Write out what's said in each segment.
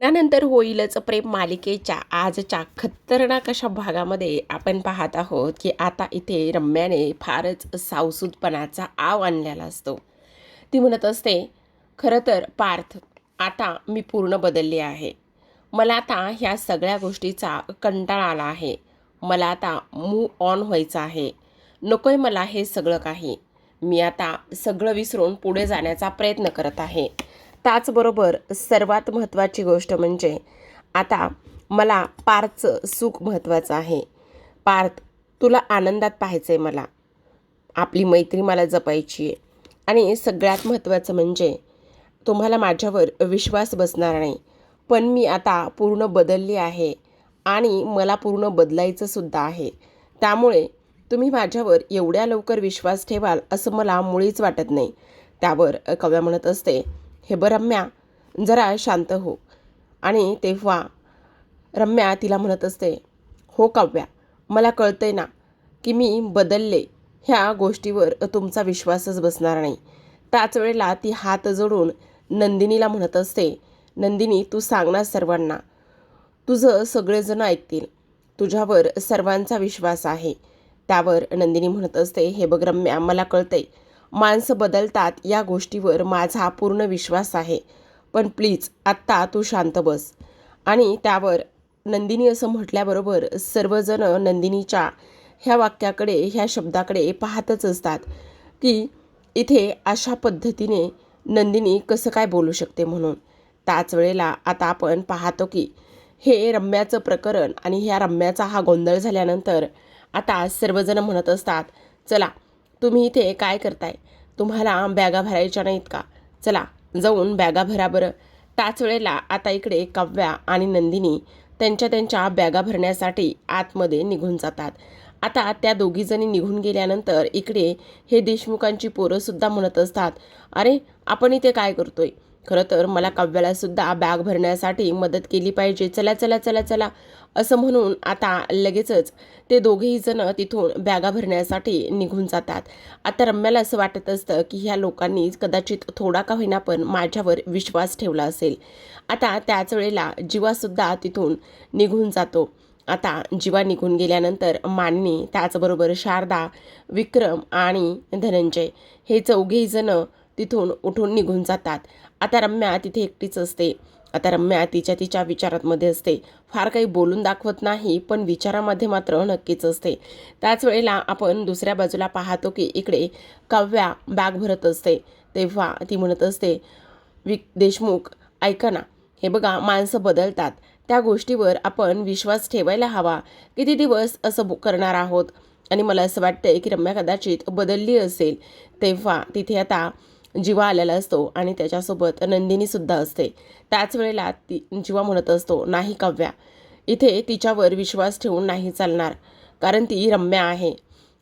त्यानंतर होईलच प्रेम मालिकेच्या आजच्या खतरनाक अशा भागामध्ये आपण पाहत आहोत की आता इथे रम्याने फारच सावसूदपणाचा आव आणलेला असतो. ती म्हणत असते, खरं तर पार्थ, आता मी पूर्ण बदलली आहे. मला आता ह्या सगळ्या गोष्टीचा कंटाळा आला आहे. मला आता मूव्ह ऑन व्हायचं आहे. नकोय मला हे सगळं काही. मी आता सगळं विसरून पुढे जाण्याचा प्रयत्न करत आहे. त्याचबरोबर सर्वात महत्त्वाची गोष्ट म्हणजे आता मला पार्थचं सुख महत्त्वाचं आहे. पार्थ, तुला आनंदात पाहायचं आहे मला. आपली मैत्री मला जपायची आहे. आणि सगळ्यात महत्त्वाचं म्हणजे तुम्हाला माझ्यावर विश्वास बसणार नाही. पण मी आता पूर्ण बदलली आहे आणि मला पूर्ण बदलायचं सुद्धा आहे. त्यामुळे तुम्ही माझ्यावर एवढ्या लवकर विश्वास ठेवाल असं मला मुळीच वाटत नाही. त्यावर कव्या म्हणत असते, हे बरं रम्या, जरा शांत हो. आणि तेव्हा रम्या तिला म्हणत असते, हो काव्या, मला कळतंय ना की मी बदलले. ह्या गोष्टीवर तुमचा विश्वासच बसणार नाही. त्याच वेळेला ती हात जोडून नंदिनीला म्हणत असते, नंदिनी, तू सांग ना सर्वांना. तुझं सगळेजण ऐकतील. तुझ्यावर सर्वांचा विश्वास आहे. त्यावर नंदिनी म्हणत असते, हे बघ रम्या, मला कळतंय माणसं बदलतात या गोष्टीवर माझा पूर्ण विश्वास आहे. पण प्लीज आत्ता तू शांत बस. आणि त्यावर नंदिनी असं म्हटल्याबरोबर सर्वजण नंदिनीच्या ह्या वाक्याकडे, ह्या शब्दाकडे पाहतच असतात की इथे अशा पद्धतीने नंदिनी कसं काय बोलू शकते म्हणून. त्याच वेळेला आता आपण पाहतो की हे रम्याचं प्रकरण आणि ह्या रम्याचा हा गोंधळ झाल्यानंतर आता सर्वजण म्हणत असतात, चला तुम्ही इथे काय करताय? तुम्हाला बॅगा भरायच्या नाहीत का? चला जाऊन बॅगा भरा बरं. त्याच वेळेला आता इकडे काव्या आणि नंदिनी त्यांच्या त्यांच्या बॅगा भरण्यासाठी आतमध्ये निघून जातात. आता त्या दोघीजणी निघून गेल्यानंतर इकडे हे देशमुखांची पोरंसुद्धा म्हणत असतात, अरे आपण इथे काय करतोय? खरं तर मला काव्याला सुद्धा बॅग भरण्यासाठी मदत केली पाहिजे. चला चला चला चला असं म्हणून आता लगेचच ते दोघेही जण तिथून बॅगा भरण्यासाठी निघून जातात. आता रम्याला असं वाटत असतं की ह्या लोकांनी कदाचित थोडा का होईना पण माझ्यावर विश्वास ठेवला असेल. आता त्याच वेळेला जीवासुद्धा तिथून निघून जातो. आता जीवा निघून गेल्यानंतर मानिनी, त्याचबरोबर शारदा, विक्रम आणि धनंजय हे चौघेही जण तिथून उठून निघून जातात. आता रम्या तिथे एकटीच असते. आता रम्या तिच्या विचारांमध्ये असते. फार काही बोलून दाखवत नाही, पण विचारामध्ये मात्र नक्कीच असते. त्याच वेळेला आपण दुसऱ्या बाजूला पाहतो की इकडे काव्या बॅग भरत असते. तेव्हा ती म्हणत असते, देशमुख, ऐका ना, हे बघा माणसं बदलतात. त्या गोष्टीवर आपण विश्वास ठेवायला हवा. किती दिवस असं करणार आहोत? आणि मला असं वाटतंय की रम्या कदाचित बदलली असेल. तेव्हा तिथे आता जीवा आलेला असतो आणि त्याच्यासोबत नंदिनीसुद्धा असते. त्याच वेळेला जीवा म्हणत असतो, नाही काव्या, इथे तिच्यावर विश्वास ठेवून नाही चालणार. कारण ती रम्या आहे.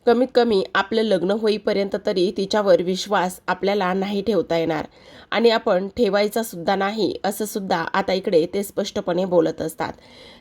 कमीत कमी आपलं लग्न होईपर्यंत तरी तिच्यावर विश्वास आपल्याला नाही ठेवता येणार आणि आपण ठेवायचा सुद्धा नाही, असं सुद्धा आता इकडे ते स्पष्टपणे बोलत असतात.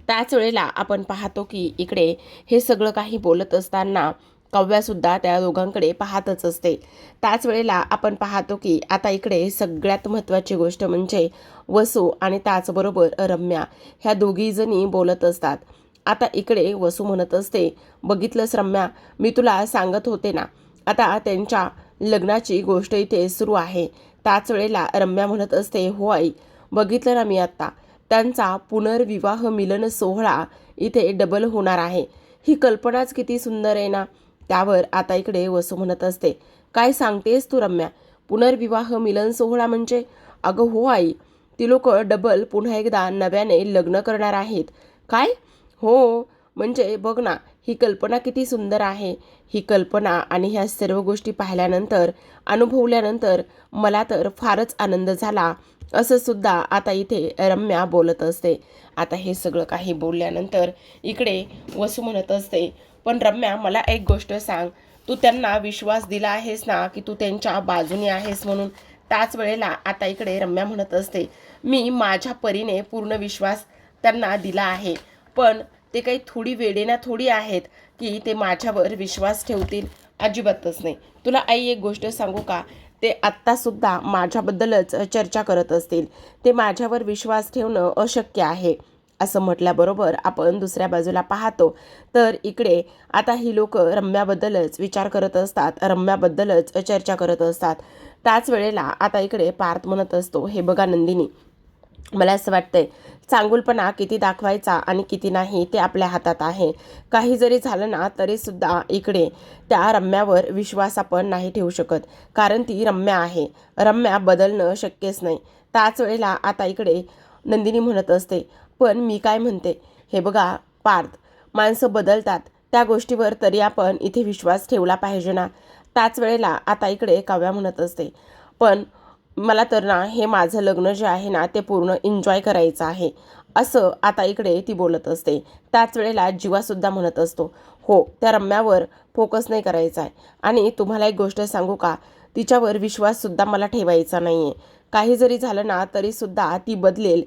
त्याच वेळेला आपण पाहतो की इकडे हे सगळं काही बोलत असताना काव्यासुद्धा त्या दोघांकडे पाहतच असते. त्याच वेळेला आपण पाहतो की आता इकडे सगळ्यात महत्त्वाची गोष्ट म्हणजे वसू आणि त्याचबरोबर रम्या ह्या दोघीजणी बोलत असतात. आता इकडे वसू म्हणत असते, बघितलंस रम्या, मी तुला सांगत होते ना, आता त्यांच्या लग्नाची गोष्ट इथे सुरू आहे. त्याच वेळेला रम्या म्हणत असते, हो आई, बघितलं ना मी आत्ता, त्यांचा पुनर्विवाह मिलन सोहळा इथे डबल होणार आहे. ही कल्पनाच किती सुंदर आहे ना. त्यावर आता इकडे वसू म्हणत असते, काय सांगतेस तू रम्या? पुनर्विवाह मिलन सोहळा म्हणजे? अगं हो आई, ती लोक डबल पुन्हा एकदा नव्याने लग्न करणार आहेत. काय? हो, म्हणजे बघ ना, ही कल्पना किती सुंदर आहे. ही कल्पना आणि ह्या सर्व गोष्टी पाहिल्यानंतर, अनुभवल्यानंतर मला तर फारच आनंद झाला, असं सुद्धा आता इथे रम्या बोलत असते. आता हे सगळं काही बोलल्यानंतर इकडे वसू म्हणत असते, पण रम्या, मला एक गोष्ट सांग, तू त्यांना विश्वास दिला आहेस ना की तू त्यांच्या बाजूने आहेस म्हणून? त्याच वेळेला आता इकडे रम्या म्हणत असते, मी माझ्या परीने पूर्ण विश्वास त्यांना दिला आहे. पण ते काही थोडी वेडेना थोडी आहेत की ते माझ्यावर विश्वास ठेवतील. अजिबातच नाही. तुला आई एक गोष्ट सांगू का? ते आत्तासुद्धा माझ्याबद्दलच चर्चा करत असतील. ते माझ्यावर विश्वास ठेवणं अशक्य आहे असं म्हटल्याबरोबर आपण दुसऱ्या बाजूला पाहतो तर इकडे आता ही लोक रम्याबद्दलच विचार करत असतात, रम्याबद्दलच चर्चा करत असतात. त्याच वेळेला आता इकडे पार्थ म्हणत असतो, हे बघा नंदिनी, मला असं वाटतंय चांगुलपणा किती दाखवायचा आणि किती नाही ते आपल्या हातात आहे. काही जरी झालं ना तरीसुद्धा इकडे त्या रम्यावर विश्वास आपण नाही ठेवू शकत, कारण ती रम्या आहे. रम्या बदलणं शक्यच नाही. त्याच वेळेला आता इकडे नंदिनी म्हणत असते, पण मी काय म्हणते, हे बघा पार्थ, माणसं बदलतात, त्या गोष्टीवर तरी आपण इथे विश्वास ठेवला पाहिजे ना. त्याच वेळेला आता इकडे काव्या म्हणत असते, पण मला तर ना हे माझं लग्न जे आहे ना ते पूर्ण एन्जॉय करायचं आहे असं आता इकडे ती बोलत असते. त्याच वेळेला जीवासुद्धा म्हणत असतो, हो त्या रम्यावर फोकस नाही करायचा आहे. आणि तुम्हाला एक गोष्ट सांगू का, तिच्यावर विश्वाससुद्धा मला ठेवायचा नाही आहे. काही जरी झालं ना तरीसुद्धा ती बदलेल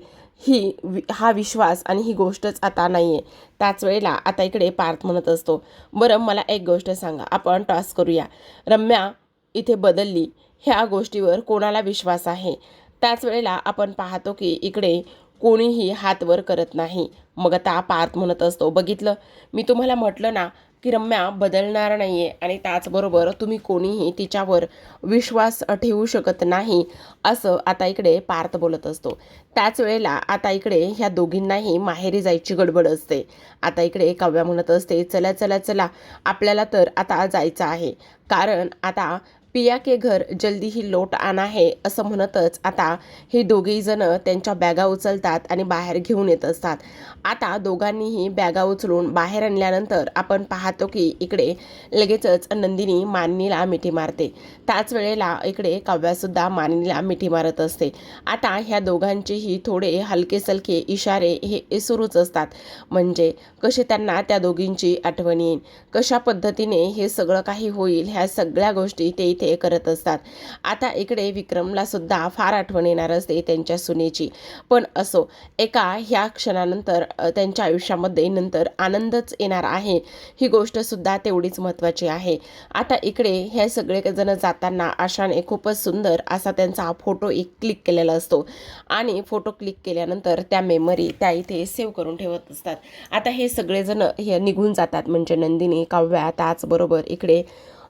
हा विश्वास आणि ही गोष्टच आता नाही आहे. त्याच वेळेला आता इकडे पार्थ म्हणत असतो, बरं मला एक गोष्ट सांगा, आपण टॉस करूया, रम्या इथे बदलली ह्या गोष्टीवर कोणाला विश्वास आहे? त्याच वेळेला आपण पाहतो की इकडे कोणीही हात वर करत नाही. मग आता पार्थ म्हणत असतो, बघितलं, मी तुम्हाला म्हटलं ना की रम्या बदलणार नाहीये आणि त्याचबरोबर तुम्ही कोणीही तिच्यावर विश्वास ठेवू शकत नाही असं आता इकडे पार्थ बोलत असतो. त्याच वेळेला आता इकडे ह्या दोघींनाही माहेरी जायची गडबड असते. आता इकडे काव्या म्हणत असते, चला चला चला, आपल्याला तर आता जायचं आहे, कारण आता पिया के घर जल्दी ही लोट आना है असं म्हणतच आता हे दोघेही जण त्यांच्या बॅगा उचलतात आणि बाहेर घेऊन येत असतात. आता दोघांनीही बॅगा उचलून बाहेर आणल्यानंतर आपण पाहतो की इकडे लगेचच नंदिनी मानिनीला मिठी मारते. त्याच वेळेला इकडे काव्यासुद्धा मानिनीला मिठी मारत असते. आता ह्या दोघांचेही थोडे हलके सलके इशारे हे सुरूच असतात, म्हणजे कसे त्यांना त्या दोघींची आठवण येईल, कशा पद्धतीने हे सगळं काही होईल, ह्या सगळ्या गोष्टी ते ते करत असतात. आता इकडे विक्रमला सुद्धा फार आठवण येणार असते त्यांच्या सुनेची, पण असो, एका ह्या क्षणानंतर त्यांच्या आयुष्यामध्ये नंतर आनंदच येणार आहे, ही गोष्ट सुद्धा तेवढीच महत्त्वाची आहे. आता इकडे हे सगळे जण जाताना आशाने खूपच सुंदर असा त्यांचा फोटो एक क्लिक केलेला असतो आणि फोटो क्लिक केल्यानंतर त्या मेमरी त्या इथे सेव्ह करून ठेवत असतात. आता हे सगळेजण हे निघून जातात, म्हणजे नंदिनी, काव्या, त्याचबरोबर इकडे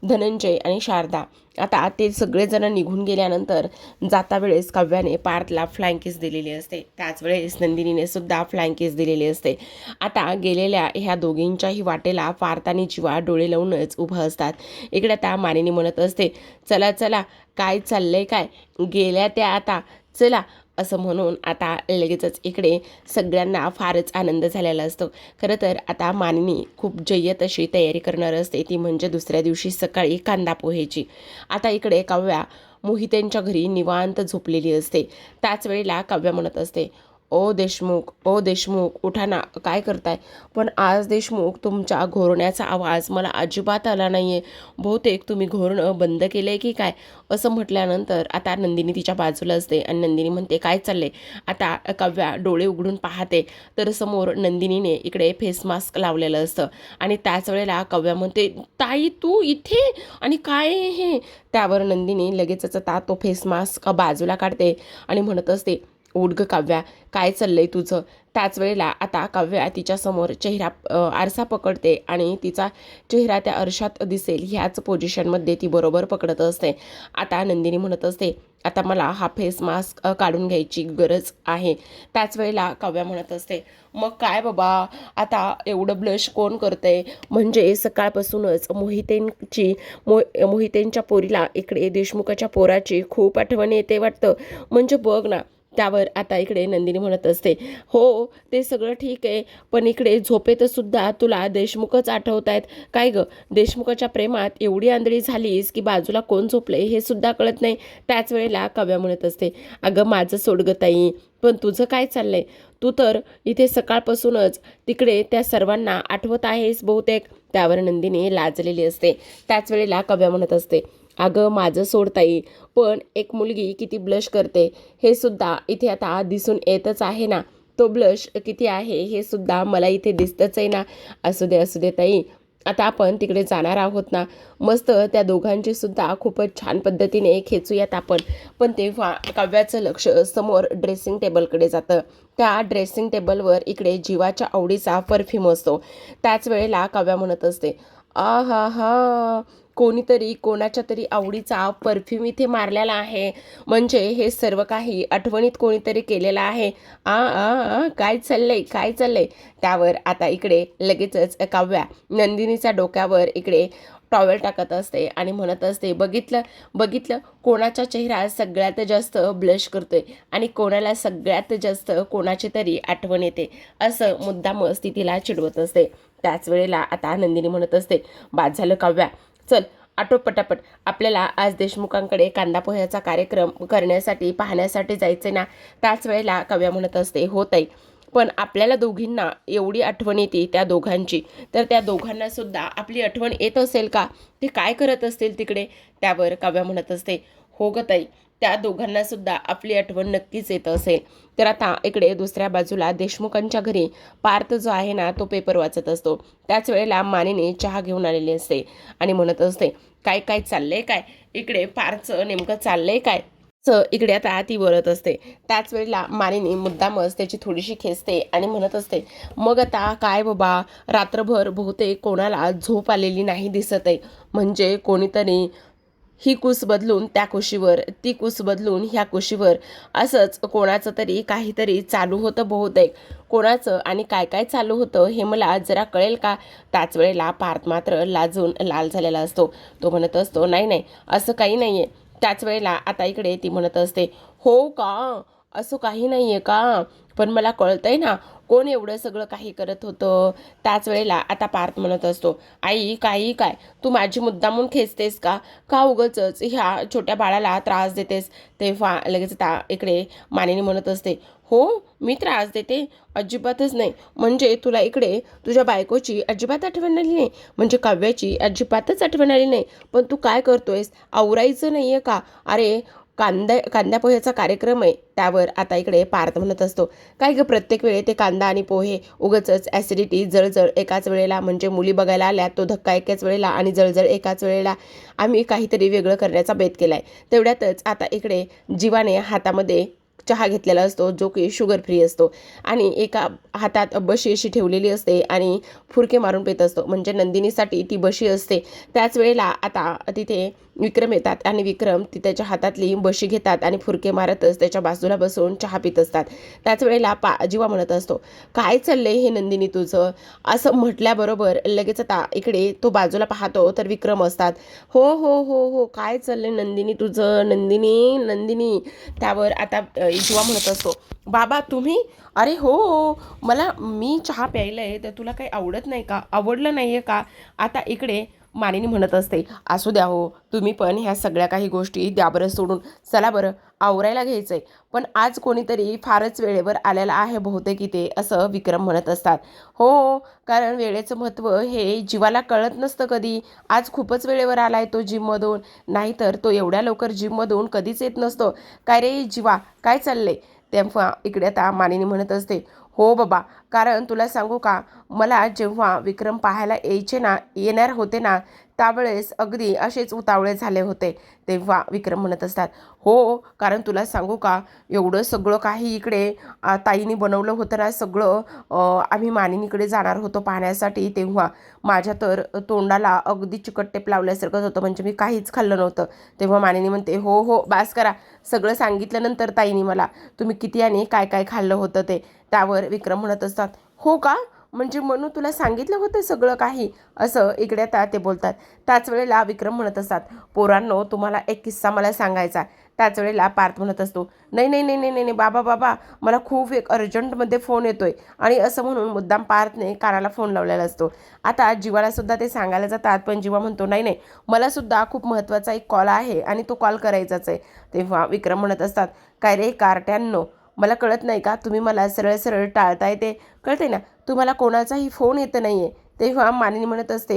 धनंजय आणि शारदा. आता ते सगळेजण निघून गेल्यानंतर जाता वेळेस काव्याने पार्थला फ्लाइंग किस दिलेली असते, त्याच वेळेस नंदिनीने सुद्धा फ्लाइंग किस दिलेली असते. आता गेलेल्या ह्या दोघींच्याही वाटेला पार्थ आणि जीवा डोळे लावूनच उभं असतात. इकडे आता मानिनी म्हणत असते, चला चला, काय चाललंय काय, गेल्या त्या आता, चला असं म्हणून आता लगेचच इकडे सगळ्यांना फारच आनंद झालेला असतो. खरं तर आता मानिनी खूप जय्यत अशी तयारी करणार असते, ती म्हणजे दुसऱ्या दिवशी सकाळी कांदा पोहेची. आता इकडे काव्या मोहितेंच्या घरी निवांत झोपलेली असते. त्याच वेळेला काव्या म्हणत असते, ओ देशमुख, ओ देशमुख, उठा ना, काय करताय? पण आज देशमुख तुमच्या घोरण्याचा आवाज मला अजिबात आला नाहीये, बहुतेक तुम्ही घोरणं बंद केलंय की काय, असं म्हटल्यानंतर आता नंदिनी तिच्या बाजूला असते आणि नंदिनी म्हणते, काय चाललंय? आता काव्या डोळे उघडून पाहते तर समोर नंदिनीने इकडे फेस मास्क लावलेलं असतं आणि त्याच वेळेला काव्या म्हणते, ताई तू इथे, आणि काय हे? त्यावर नंदिनी लगेचच आता तो फेस मास्क बाजूला काढते आणि म्हणत असते, उठ ग काव्या, काय चाललंय तुझं? त्याच वेळेला आता काव्या तिच्यासमोर आरसा पकडते आणि तिचा चेहरा त्या आरशात दिसेल ह्याच पोझिशनमध्ये ती बरोबर पकडत असते. आता नंदिनी म्हणत असते, आता मला हा फेस मास्क काढून घ्यायची गरज आहे. त्याच वेळेला काव्या म्हणत असते, मग काय बाबा, आता एवढं ब्लश कोण करतंय? म्हणजे सकाळपासूनच मोहितेंच्या पोरीला इकडे देशमुखाच्या पोराची खूप आठवण येते वाटतं, म्हणजे बघ ना. त्यावर आता इकडे नंदिनी म्हणत असते, हो ते सगळं ठीक आहे, पण इकडे झोपेत सुद्धा तुला देशमुखच आठवत आहेत काय ग? देशमुखाच्या प्रेमात एवढी आंधळी झालीस की बाजूला कोण झोपले हे सुद्धा कळत नाही. त्याच वेळेला काव्या म्हणत असते, अगं माझं सोडगं ताई, पण तुझं काय चाललंय? तू तर इथे सकाळपासूनच तिकडे त्या सर्वांना आठवत आहेस बहुतेक. त्यावर नंदिनी लाजलेली असते. त्याच वेळेला काव्या म्हणत असते, अगं माझं सोडताई, पण एक मुलगी किती ब्लश करते हे सुद्धा इथे आता दिसून येतच आहे ना, तो ब्लश किती आहे हे सुद्धा मला इथे दिसतच आहे ना. असू दे ताई, आता आपण तिकडे जाणार आहोत ना, मस्त त्या दोघांची सुद्धा खूपच छान पद्धतीने खेचूयात आपण. पण तेव्हा काव्याचं लक्ष समोर ड्रेसिंग टेबलकडे जातं. त्या ड्रेसिंग टेबलवर इकडे जीवाच्या आवडीचा परफ्यूम असतो. त्याच वेळेला काव्या म्हणत असते, आहाहा! कोणीतरी कोणाच्या तरी आवडीचा परफ्यूम इथे मारलेला आहे. म्हणजे हे सर्व काही आठवणीत कोणीतरी केलेलं आहे. आ आ आ काय चाललंय, काय चाललंय? त्यावर आता इकडे लगेचच काव्या नंदिनीच्या डोक्यावर इकडे टॉवेल टाकत असते आणि म्हणत असते, बघितलं बघितलं, कोणाचा चेहरा सगळ्यात जास्त ब्लश करतोय आणि कोणाला सगळ्यात जास्त कोणाची तरी आठवण येते, असं मुद्दामच ती तिला चिडवत असते. त्याच वेळेला आता नंदिनी म्हणत असते, बाद झालं काव्या, चल आटो पटापट, आपल्याला आज देशमुखांकडे कांदा पोह्याचा कार्यक्रम करण्यासाठी पाहण्यासाठी जायचे ना. त्याच वेळेला काव्या म्हणत असते, हो ताई, पण आपल्याला दोघींना एवढी आठवण येते त्या दोघांची, तर त्या दोघांना सुद्धा आपली आठवण येत असेल का? ते काय करत असतील तिकडे? त्यावर काव्या म्हणत असते, हो ग ताई, त्या दोघांना सुद्धा आपली आठवण नक्कीच येत असेल. तर आता इकडे दुसऱ्या बाजूला देशमुखांच्या घरी पार्थ जो आहे ना, तो पेपर वाचत असतो. त्याच वेळेला मानेने चहा घेऊन आलेली असते आणि म्हणत असते, काय काय चाललंय काय इकडे? पार्थचं नेमकं चाललंय काय? इकडे आता ती बोलत असते. त्याच वेळेला मानिनी मुद्दामच त्याची थोडीशी खेचते आणि म्हणत असते, मग आता काय बाबा, रात्रभर बहुतेक कोणाला झोप आलेली नाही दिसत आहे. म्हणजे कोणीतरी ही कुस बदलून त्या कुशीवर, ती कुस बदलून ह्या कुशीवर, असंच कोणाचं तरी काहीतरी चालू होतं बहुतेक. कोणाचं आणि काय काय चालू होतं हे मला जरा कळेल का? त्याच वेळेला पार्थ मात्र लाजून लाल झालेला असतो. तो म्हणत असतो, नाही नाही, असं काही नाही आहे. त्याच वेळेला आता इकडे ती म्हणत असते, हो का, असं काही नाही आहे का? पण मला कळतंय ना कोण एवढं सगळं काही करत होतं. त्याच वेळेला आता पार्थ म्हणत असतो, आई काही काय, तू माझी मुद्दामून खेचतेस का? का उगाचच ह्या छोट्या बाळाला त्रास देतेस? तेव्हा लगेच आता इकडे मानिनी म्हणत असते, हो मी त्रास देते? अजिबातच नाही. म्हणजे तुला इकडे तुझ्या बायकोची अजिबात आठवण आली नाही? म्हणजे काव्याची अजिबातच आठवण आली नाही? पण तू काय करतोयस? आवरायचं नाही आहे का? अरे कांद्या पोह्याचा कार्यक्रम आहे. त्यावर आता इकडे पार्थ म्हणत असतो, काय गं प्रत्येक वेळे ते कांदा आणि पोहे, उगाचच ॲसिडिटी, जळजळ एकाच वेळेला, म्हणजे मुली बघायला आल्या तो धक्का एकाच वेळेला आणि जळजळ एकाच वेळेला. आम्ही काहीतरी वेगळं करण्याचा बेत केला आहे. तेवढ्यातच आता इकडे जीवाने हातामध्ये चहा घेतलेला असतो, जो की शुगर फ्री असतो, आणि एका हातात बशी अशी ठेवलेली असते आणि फुरके मारून पित असतो. म्हणजे नंदिनीसाठी ती बशी असते. त्याच वेळेला आता तिथे विक्रम येतात आणि विक्रम ती त्याच्या हातातली बशी घेतात आणि फुरके मारतच त्याच्या बाजूला बसून चहा पित असतात. त्याच वेळेला जीवा म्हणत असतो, काय चाललंय हे नंदिनी तुझं? असं म्हटल्याबरोबर लगेच आता इकडे तो बाजूला पाहतो तर विक्रम असतात. हो हो हो हो, काय चाललंय नंदिनी तुझं? नंदिनी नंदिनी. त्यावर आता जीवा म्हणत असतो, बाबा तुम्ही? अरे हो हो, मी चहा प्यायला आहे, तर तुला काही आवडत नाही का? आवडलं नाही आहे का? आता इकडे मानिनी म्हणत असते, असू द्या हो, तुम्ही पण ह्या सगळ्या काही गोष्टी द्या बरं सोडून, चला बरं आवरायला घ्यायचंय. पण आज कोणीतरी फारच वेळेवर आलेला आहे बहुतेक इथे, असं विक्रम म्हणत असतात. हो हो, कारण वेळेचं महत्त्व हे जीवाला कळत नसतं कधी. आज खूपच वेळेवर आलाय तो जिममधून, नाहीतर तो एवढ्या लवकर जिममधून कधीच येत नसतो. काय रे जीवा, काय चाललंय? तेव्हा इकडे आता मानिनी म्हणत असते, हो बाबा, कारण तुला सांगू का, मला जेव्हा विक्रम पाहायला येणार होते ना, त्यावेळेस अगदी असेच उतावळे झाले होते. तेव्हा विक्रम म्हणत असतात, हो, कारण तुला सांगू का, एवढं सगळं काही इकडे ताईने बनवलं होतं ना सगळं, आम्ही मानिनीकडे जाणार होतो पाहण्यासाठी, तेव्हा माझ्या तर तोंडाला अगदी चिकट टेप लावल्यासारखंच होतं, म्हणजे मी काहीच खाल्लं नव्हतं. तेव्हा मानिनी म्हणते, हो हो बास करा, सगळं सांगितल्यानंतर ताईने मला तुम्ही किती आणि काय काय खाल्लं होतं ते. त्यावर विक्रम म्हणत असतात, हो का, म्हणजे म्हणून तुला सांगितलं होतं सगळं काही, असं इकडे आता ते बोलतात. त्याच वेळेला विक्रम म्हणत असतात, पोरांनो तुम्हाला एक किस्सा मला सांगायचा. त्याच वेळेला पार्थ म्हणत असतो, नाही नाही नाही नाही नाही बाबा बाबा, मला खूप एक अर्जंटमध्ये फोन येतोय, आणि असं म्हणून मुद्दाम पार्थने कानाला फोन लावलेला असतो. आता जीवाला सुद्धा ते सांगायला जातात, पण जीवा म्हणतो, नाही नाही, मला सुद्धा खूप महत्त्वाचा एक कॉल आहे आणि तो कॉल करायचाच आहे. तेव्हा विक्रम म्हणत असतात, काय रे कार्ट्यांनो, मला कळत नाही का, तुम्ही मला सरळ सरळ टाळताय ते कळते ना, तुम्हाला कोणाचाही फोन येत नाही आहे. तेव्हा मानिनी म्हणत असते,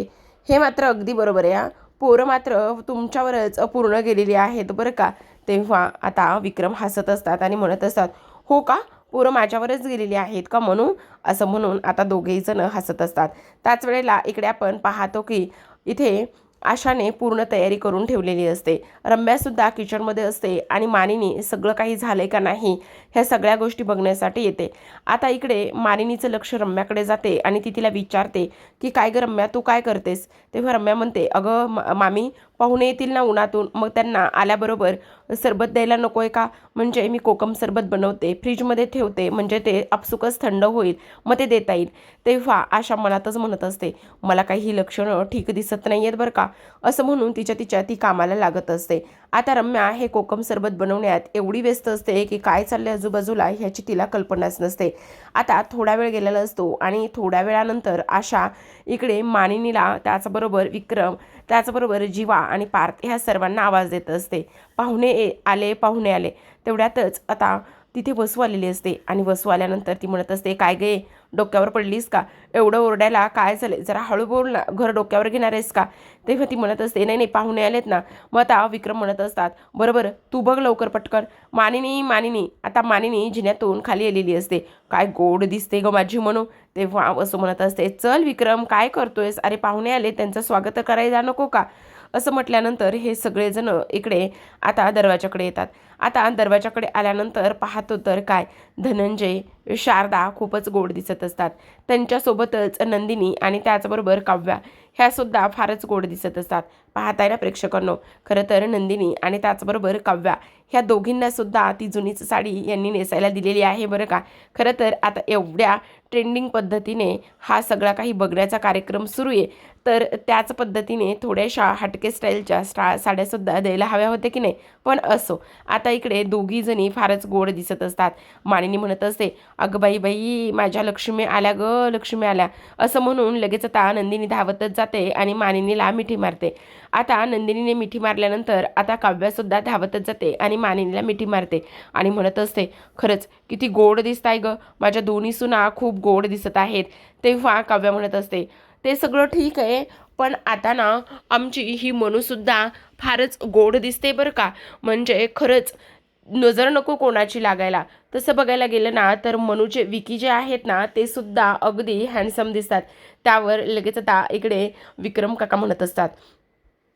हे मात्र अगदी बरोबर आहे हां, पोरं मात्र तुमच्यावरच पूर्ण गेलेली आहेत बरं का. तेव्हा आता विक्रम हसत असतात आणि म्हणत असतात, हो का, पोरं माझ्यावरच गेलेली आहेत का म्हणू, असं म्हणून आता दोघेही जण हसत असतात. त्याच वेळेला इकडे आपण पाहतो की इथे आशाने पूर्ण तयारी करून ठेवलेली असते. रम्यासुद्धा किचनमध्ये असते आणि मानिनी सगळं काही झालंय का नाही ह्या सगळ्या गोष्टी बघण्यासाठी येते. आता इकडे मानिनीचं लक्ष रम्याकडे जाते आणि ती तिला विचारते की काय गं रम्या, तू काय करतेस? तेव्हा रम्या म्हणते, अगं मामी, पाहुणे येतील ना उन्हातून, मग त्यांना आल्याबरोबर सरबत द्यायला नको आहे का? म्हणजे मी कोकम सरबत बनवते, फ्रीजमध्ये ठेवते, म्हणजे ते आपसुकच थंड होईल, मग ते देता येईल. तेव्हा आशा मनातच म्हणत असते, मला काही ही लक्षणं ठीक दिसत नाही आहेत बरं का, असं म्हणून तिच्या ती कामाला लागत असते. आता रम्या हे कोकम सरबत बनवण्यात एवढी व्यस्त असते की काय चाललंय आजूबाजूला ह्याची तिला कल्पनाच नसते. आता थोडा वेळ गेलेला असतो आणि थोड्या वेळानंतर आशा इकडे मानिनीला, त्याचबरोबर विक्रम, त्याचबरोबर जीवा आणि पार्थ ह्या सर्वांना आवाज देत असते. पाहुणे आले. तेवढ्यातच आता तिथे वसू आलेली असते आणि वसू आल्यानंतर ती म्हणत असते, काय गे, डोक्यावर पडलीस का? एवढं ओरडायला काय झालं, जरा हळू बोल ना, घर डोक्यावर घेणार आहेस का? तेव्हा ती म्हणत असते, नाही नाही, पाहुणे आलेत ना. मग आता विक्रम म्हणत असतात, बरोबर, तू बघ लवकर पटकन. मानिनी, आता मानिनी जिन्यातून खाली आलेली असते. काय गोड दिसते ग माझी म्हणू. तेव्हा वसू म्हणत असते, चल विक्रम, काय करतोयस? अरे पाहुणे आले, त्यांचं स्वागत करायला नको का? असं म्हटल्यानंतर हे सगळेजण इकडे आता दरवाजाकडे येतात. आता दरवाजाकडे आल्यानंतर पाहतो तर काय, धनंजय, शारदा खूपच गोड दिसत असतात. त्यांच्यासोबतच नंदिनी आणि त्याचबरोबर काव्या ह्यासुद्धा फारच गोड दिसत असतात. पाहताय ना प्रेक्षकांनो, खरं तर नंदिनी आणि त्याचबरोबर काव्या ह्या दोघींनासुद्धा ती जुनीच साडी यांनी नेसायला दिलेली आहे बरं का. खरं तर आता एवढ्या ट्रेंडिंग पद्धतीने हा सगळा काही बघण्याचा कार्यक्रम सुरू आहे, तर त्याच पद्धतीने थोड्याशा हटके स्टाईलच्या साड्यासुद्धा द्यायला हव्या होत्या की नाही. पण असो, आता इकडे दोघी जणी फारच गोड दिसत असतात. मानिनी म्हणत असते, अगं बाई, माझ्या लक्ष्मी आल्या ग, लक्ष्मी आल्या, असं म्हणून लगेच आता नंदिनी धावतच जाते आणि मानिनीला मिठी मारते. आता नंदिनीने मिठी मारल्यानंतर आता काव्यासुद्धा धावतच जाते आणि मानिनीला मिठी मारते आणि म्हणत असते, खरंच किती गोड दिसताय ग, माझ्या दोन्ही सुना खूप गोड दिसत आहेत. तेव्हा काव्या म्हणत असते, ते सगळं ठीक आहे, पण आता ना आमची ही मनूसुद्धा फारच गोड दिसते बरं का. म्हणजे खरंच नजर नको कोणाची लागायला. तसं बघायला गेलं ना तर मनूचे विकी जे आहेत ना ते सुद्धा अगदी हँडसम दिसतात. त्यावर लगेच आता इकडे विक्रम काका म्हणत असतात,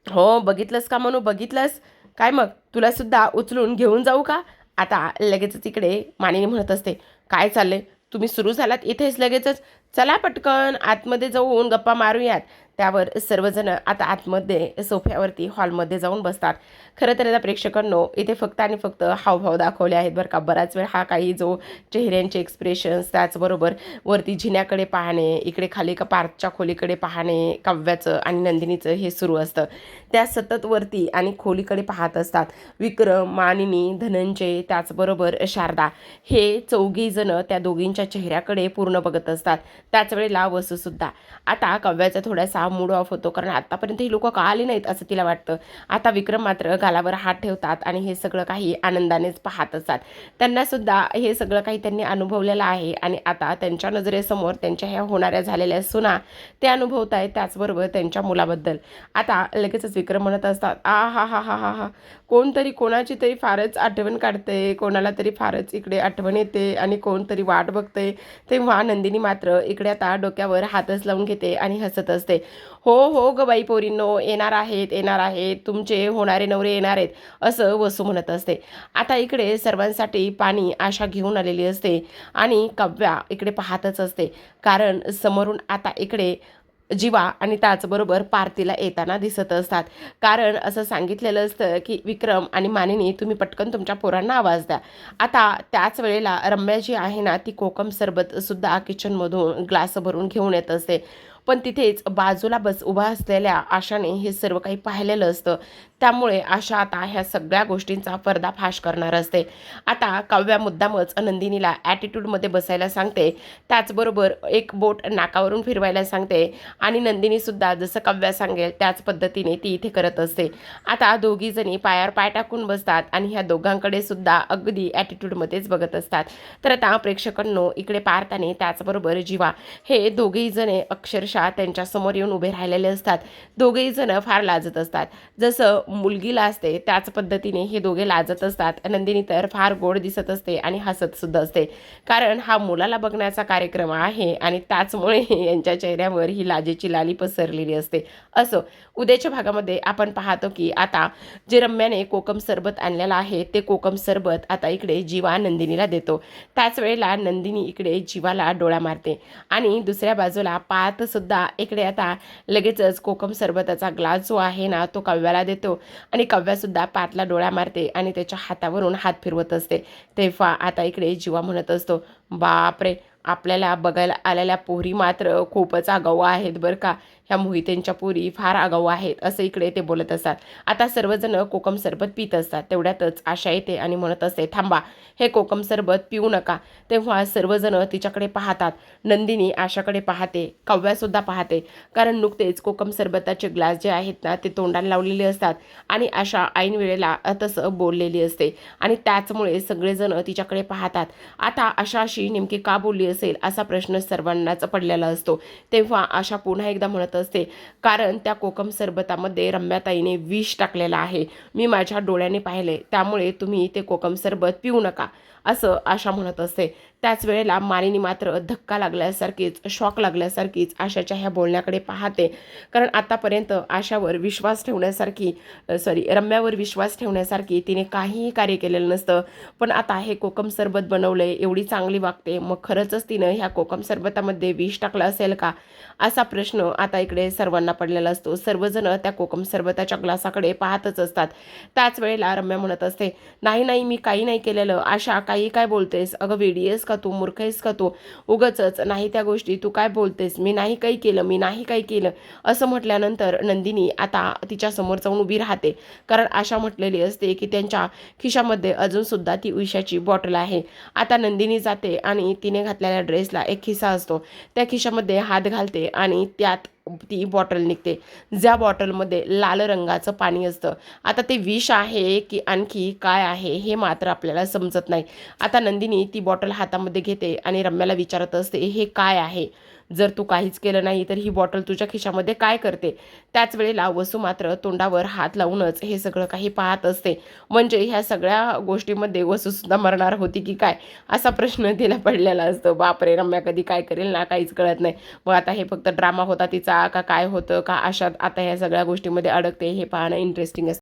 हो बघितलंस का मनू, बघितलंस काय, मग तुला सुद्धा उचलून घेऊन जाऊ का? आता लगेचच इकडे मानिनी म्हणत असते, काय चाललंय, तुम्ही सुरू झालात इथेच लगेचच, चला पटकन आतमध्ये जाऊन गप्पा मारूयात. त्यावर सर्वजण आता आतमध्ये सोफ्यावरती हॉलमध्ये जाऊन बसतात. खरं तर आता प्रेक्षकांनो इथे फक्त आणि फक्त हावभाव दाखवले आहेत बरं का. बराच वेळ हा काही जो चेहऱ्यांचे एक्सप्रेशन्स, त्याचबरोबर वरती जिन्याकडे पाहणे, इकडे खाली का पार्थच्या खोलीकडे पाहणे, काव्याचं आणि नंदिनीचं हे सुरू असतं. त्या सतत वरती आणि खोलीकडे पाहत असतात. विक्रम, मानिनी, धनंजय, त्याचबरोबर शारदा हे चौघी जण त्या दोघींच्या चेहऱ्याकडे पूर्ण बघत असतात. त्याच वेळेला वसूसुद्धा. आता काव्याचा थोडासा मूड ऑफ होतो, कारण आतापर्यंत ही लोक का आली नाहीत असं तिला वाटतं. आता विक्रम मात्र गालावर हात ठेवतात आणि हे सगळं काही आनंदानेच पाहत असतात. त्यांना सुद्धा हे सगळं काही त्यांनी अनुभवलेलं आहे आणि आता त्यांच्या नजरेसमोर त्यांच्या ह्या होणाऱ्या झालेल्या सुना ते अनुभवत आहेत, त्याचबरोबर त्यांच्या मुलाबद्दल. आता लगेचच विक्रम म्हणत असतात, हा, कोणतरी कोणाची तरी फारच आठवण काढते, कोणाला तरी फारच इकडे आठवण येते आणि कोणतरी वाट बघते. तेव्हा नंदिनी मात्र इकडे आता डोक्यावर हातच लावून घेते आणि हसत असते. हो ग बाई पोरींनो, येणार आहेत, तुमचे होणारे नवरे येणार आहेत, असं वसू म्हणत असते. आता इकडे सर्वांसाठी पाणी आशा घेऊन आलेली असते आणि काव्या इकडे पाहतच असते, कारण समोरून आता इकडे जीवा आणि त्याचबरोबर पार्थिला येताना दिसत असतात. कारण असं सांगितलेलं असतं की विक्रम आणि मानिनी, तुम्ही पटकन तुमच्या पोरांना आवाज द्या. आता त्याच वेळेला रम्या जी आहे ना ती कोकम सरबतसुद्धा किचनमधून ग्लास भरून घेऊन येत असते. पण तिथेच बाजूला उभा असलेल्या आशाने हे सर्व काही पाहिलेलं असतं. त्यामुळे आशा आता ह्या सगळ्या गोष्टींचा पर्दाफाश करणार असते. आता काव्या मुद्दामच नंदिनीला ॲटिट्यूडमध्ये बसायला सांगते, त्याचबरोबर एक बोट नाकावरून फिरवायला सांगते आणि नंदिनीसुद्धा जसं काव्या सांगेल त्याच पद्धतीने ती इथे करत असते. आता दोघीजणी पायावर पाय टाकून बसतात आणि ह्या दोघांकडे सुद्धा अगदी ॲटिट्यूडमध्येच बघत असतात. तर आता प्रेक्षकांनो इकडे पार्थ आणि त्याचबरोबर जीवा हे दोघेही जणे अक्षरशः आशा त्यांच्यासमोर येऊन उभे राहिलेले असतात. दोघेही जण फार लाजत असतात. जसं मुलगीला असते त्याच पद्धतीने हे दोघे लाजत असतात. नंदिनी तर फार गोड दिसत असते आणि हसत सुद्धा असते, कारण हा मुलाला बघण्याचा कार्यक्रम आहे आणि त्याचमुळे यांच्या चेहऱ्यावर ही लाजेची लाली पसरलेली असते. असो, उद्याच्या भागामध्ये आपण पाहतो की आता जे रम्याने कोकम सरबत आणलेला आहे ते कोकम सरबत आता इकडे जीवा नंदिनीला देतो. त्याच वेळेला नंदिनी इकडे जीवाला डोळा मारते आणि दुसऱ्या बाजूला पाहत सुद्धा इकडे आता लगेचच कोकम सरबताचा ग्लास जो आहे ना तो कव्याला देतो आणि कव्यासुद्धा पातला डोळा मारते आणि त्याच्या हातावरून हात फिरवत असते. तेव्हा आता इकडे जीवा म्हणत असतो, बापरे, आपल्याला बघायला आलेल्या पोरी मात्र खूपच आगाऊ आहेत बरं का, ह्या मोहितेंच्या पोरी फार आगाऊ आहेत, असं इकडे ते बोलत असतात. आता सर्वजण कोकम सरबत पित असतात. तेवढ्यातच आशा येते आणि म्हणत असते, थांबा, हे कोकम सरबत पिऊ नका. तेव्हा सर्वजण तिच्याकडे पाहतात. नंदिनी आशाकडे पाहते, कव्यासुद्धा पाहते, कारण नुकतेच कोकम सरबताचे ग्लास जे आहेत ना ते तोंडाला लावलेले असतात आणि आशा ऐन वेळेला तसं बोललेली असते आणि त्याचमुळे सगळेजण तिच्याकडे पाहतात. आता आशा अशी नेमकी का बोलली असेल असा प्रश्न सर्वांनाच पडलेला असतो. तेव्हा आशा पुन्हा एकदा म्हणत असते, कारण त्या कोकम सरबतामध्ये रम्याताईने विष टाकलेलं आहे, मी माझ्या डोळ्याने पाहिले, त्यामुळे तुम्ही ते कोकम सरबत पिऊ नका, असं आशा म्हणत असते. त्याच वेळेला मालिनी मात्र धक्का लागल्यासारखीच, शॉक लागल्यासारखीच आशाच्या ह्या बोलण्याकडे पाहते, कारण आतापर्यंत आशावर विश्वास ठेवण्यासारखी रम्यावर विश्वास ठेवण्यासारखी तिने काहीही कार्य केलेलं नसतं. पण आता हे कोकम सरबत बनवलंय, एवढी चांगली वागते, मग खरंच तिनं ह्या कोकम सरबतामध्ये विष टाकलं असेल का, असा प्रश्न आता इकडे सर्वांना पडलेला असतो. सर्वजण त्या कोकम सरबताच्या ग्लासाकडे पाहतच असतात. त्याच वेळेला रम्या म्हणत असते, नाही नाही, मी काही नाही केलेलं. आशा, काही काय बोलतेस? अगं वेडी आहेस का तू, मूर्ख आहेस का तू, उगच नाही त्या गोष्टी तू काय बोलतेस, मी नाही काही केलं, मी नाही काही केलं, असं म्हटल्यानंतर नंदिनी आता तिच्या समोर जाऊन उभी राहते, कारण आशा म्हटलेली असते की त्यांच्या खिशामध्ये अजून सुद्धा ती विषाची बॉटल आहे. आता नंदिनी जाते आणि तिने घातलेल्या ड्रेसला एक खिसा असतो, त्या खिशामध्ये हात घालते आणि त्यात ती बॉटल निघते, ज्या बॉटलमध्ये लाल रंगाचं पाणी असतं. आता ते विष आहे की आणखी काय आहे हे मात्र आपल्याला समजत नाही. आता नंदिनी ती बॉटल हातामध्ये घेते आणि रम्याला विचारत असते, हे काय आहे, जर तू काहीच केलं नाही तर ही बॉटल तुझ्या खिशामध्ये काय करते. त्याच वेळेला वसू मात्र तोंडावर हात लावूनच हे सगळं काही पाहत असते. म्हणजे ह्या सगळ्या गोष्टीमध्ये वसू सुद्धा मरणार होती की काय, असा प्रश्न तिला पडलेला असतो. बापरे, रम्या कधी काय करेल ना काहीच कळत नाही. मग आता हे फक्त ड्रामा होता तिचा का काय होतं, का अशात आता ह्या सगळ्या गोष्टीमध्ये अडकते, हे पाहणं इंटरेस्टिंग असतं.